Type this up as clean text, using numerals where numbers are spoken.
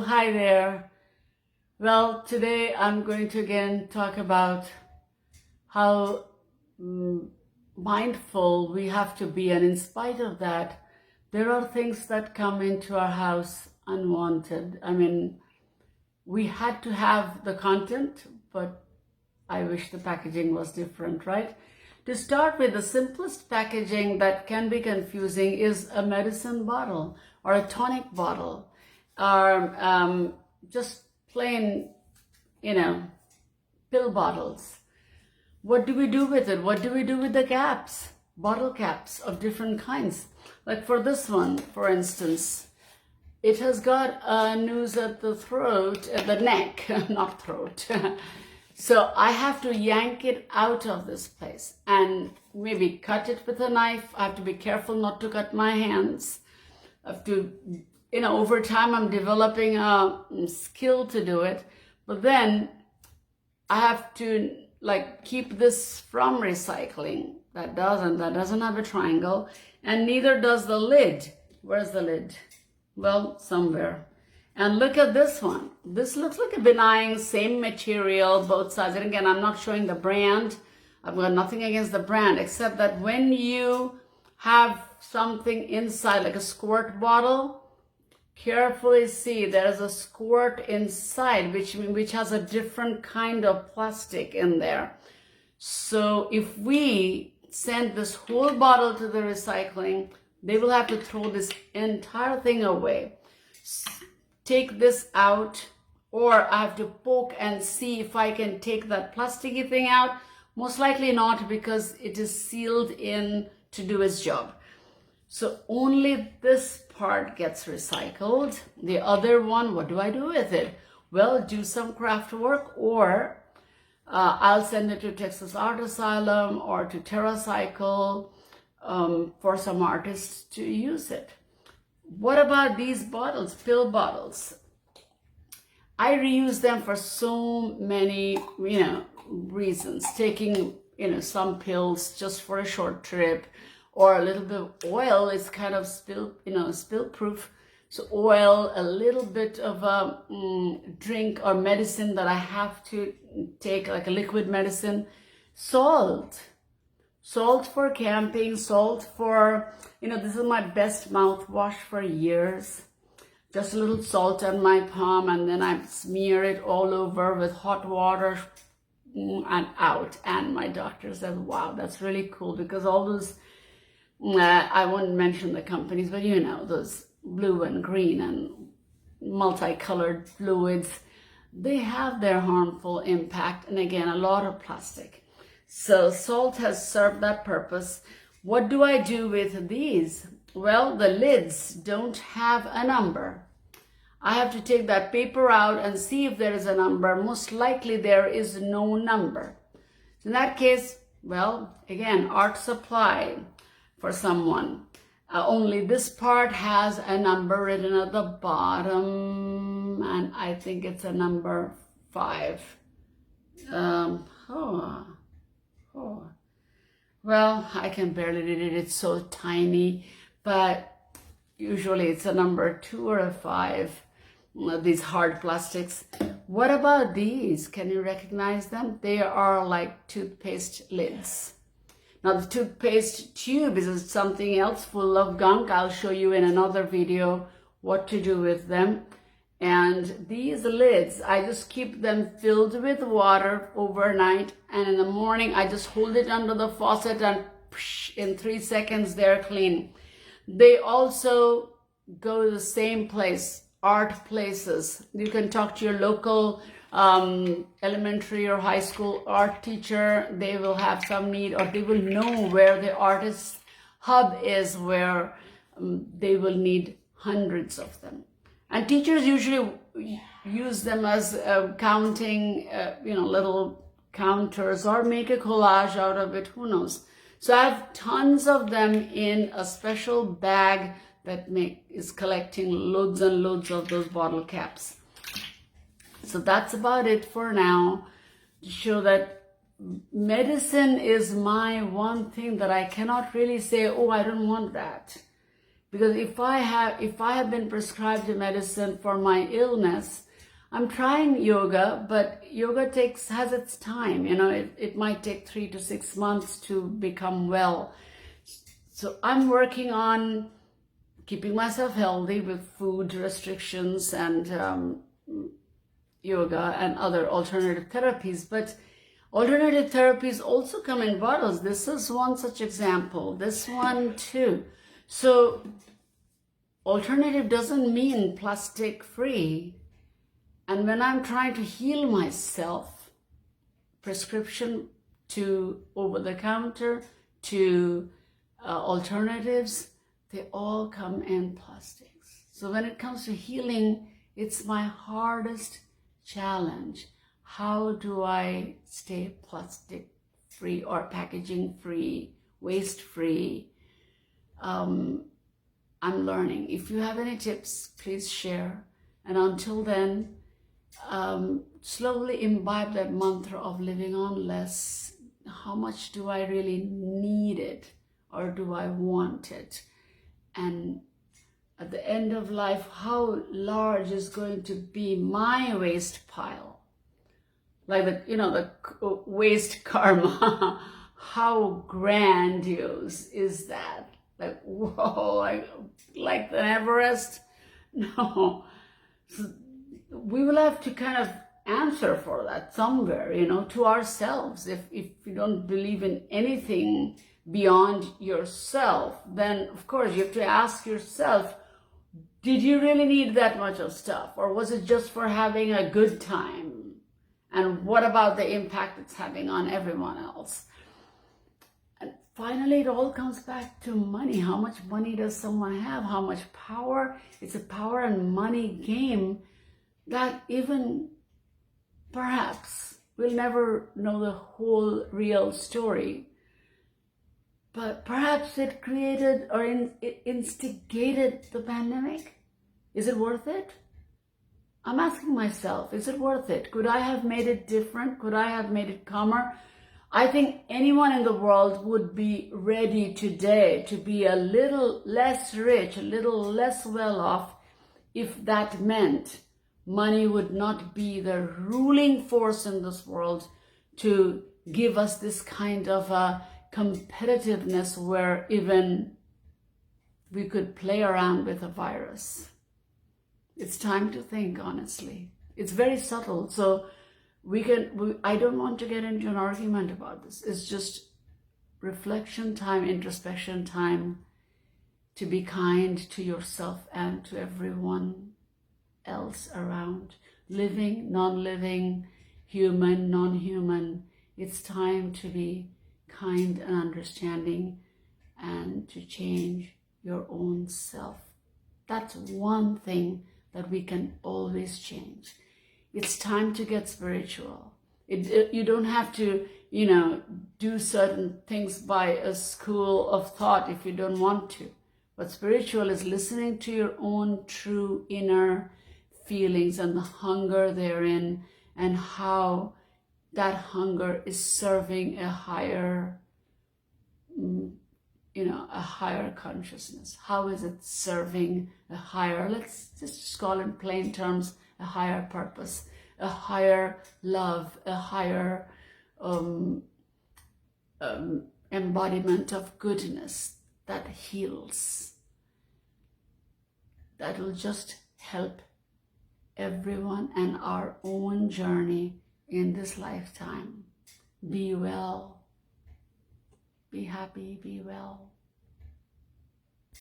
Hi there. Well, today I'm going to again talk about how mindful we have to be, and in spite of that, there are things that come into our house unwanted. I mean, we had to have the content, but I wish the packaging was different, right? To start with, the simplest packaging that can be confusing is a medicine bottle or a tonic bottle or just plain, you know, pill bottles. What do we do with it? What do we do with the caps? Bottle caps of different kinds. Like for this one, for instance, it has got a noose at the throat, at the neck, not throat. So I have to yank it out of this place and maybe cut it with a knife. I have to be careful not to cut my hands. I have to, over time I'm developing a skill to do it. But then I have to keep this from recycling. That doesn't have a triangle, and neither does the lid. Where's the lid? Well, somewhere. And look at this one. This looks like a benign, same material, both sides. And again, I'm not showing the brand. I've got nothing against the brand, except that when you have something inside, like a squirt bottle, carefully see there's a squirt inside, which has a different kind of plastic in there. So if we send this whole bottle to the recycling, they will have to throw this entire thing away. Take this out, or I have to poke and see if I can take that plasticky thing out. Most likely not, because it is sealed in to do its job. So only this part gets recycled. The other one, what do I do with it? Well, do some craft work, or I'll send it to Texas Art Asylum or to TerraCycle for some artists to use it. What about these bottles, pill bottles? I reuse them for so many, reasons. Taking, some pills just for a short trip, or a little bit of oil is kind of spill proof. So oil, a little bit of a drink or medicine that I have to take, like a liquid medicine. Salt for camping, salt for, this is my best mouthwash for years. Just a little salt on my palm, and then I smear it all over with hot water and out. And my doctor says, wow, that's really cool, because all those, I won't mention the companies, but those blue and green and multicolored fluids, they have their harmful impact. And again, a lot of plastic. So salt has served that purpose. What do I do with these? Well, the lids don't have a number. I have to take that paper out and see if there is a number. Most likely there is no number. In that case, well, again, art supply for someone. Only this part has a number written at the bottom, and I think it's a number 5. Well, I can barely read it. It's so tiny, but usually it's a number 2 or a 5. These hard plastics. What about these? Can you recognize them? They are like toothpaste lids. Now the toothpaste tube is something else full of gunk. I'll show you in another video what to do with them. And these lids, I just keep them filled with water overnight, and in the morning I just hold it under the faucet, and in 3 seconds they're clean. They also go to the same place, art places. You can talk to your local elementary or high school art teacher. They will have some need, or they will know where the artist's hub is, where they will need hundreds of them. And teachers usually use them as counting, little counters, or make a collage out of it, who knows. So I have tons of them in a special bag that is collecting loads and loads of those bottle caps. So that's about it for now, to show that medicine is my one thing that I cannot really say, oh, I don't want that. Because if I have been prescribed a medicine for my illness, I'm trying yoga, but yoga has its time. It might take 3 to 6 months to become well. So I'm working on keeping myself healthy with food restrictions and yoga and other alternative therapies. But alternative therapies also come in bottles. This is one such example. This one too. So alternative doesn't mean plastic free. And when I'm trying to heal myself, prescription to over the counter to alternatives, they all come in plastics. So when it comes to healing, it's my hardest challenge. How do I stay plastic free or packaging free, waste free? I'm learning. If you have any tips, please share. And until then, slowly imbibe that mantra of living on less. How much do I really need it, or do I want it? And at the end of life, how large is going to be my waste pile? Like the waste karma. How grandiose is that? Like, whoa, like the Everest? No. So we will have to kind of answer for that somewhere, to ourselves. If you don't believe in anything beyond yourself, then of course you have to ask yourself, did you really need that much of stuff? Or was it just for having a good time? And what about the impact it's having on everyone else? And finally, it all comes back to money. How much money does someone have? How much power? It's a power and money game that even perhaps we'll never know the whole real story. But perhaps it created or it instigated the pandemic. Is it worth it? I'm asking myself, is it worth it? Could I have made it different? Could I have made it calmer? I think anyone in the world would be ready today to be a little less rich, a little less well off, if that meant money would not be the ruling force in this world to give us this kind of a competitiveness where even we could play around with a virus. It's time to think, honestly. It's very subtle, so I don't want to get into an argument about this. It's just reflection time, introspection time, to be kind to yourself and to everyone else around. Living, non-living, human, non-human. It's time to be kind and understanding and to change your own self. That's one thing that we can always change. It's time to get spiritual. You don't have to, do certain things by a school of thought if you don't want to. But spiritual is listening to your own true inner feelings and the hunger therein, and how that hunger is serving a higher, a higher consciousness. How is it serving a higher, let's just call in plain terms, a higher purpose, a higher love, a higher embodiment of goodness that heals, that will just help everyone and our own journey in this lifetime. Be well, be happy, be well.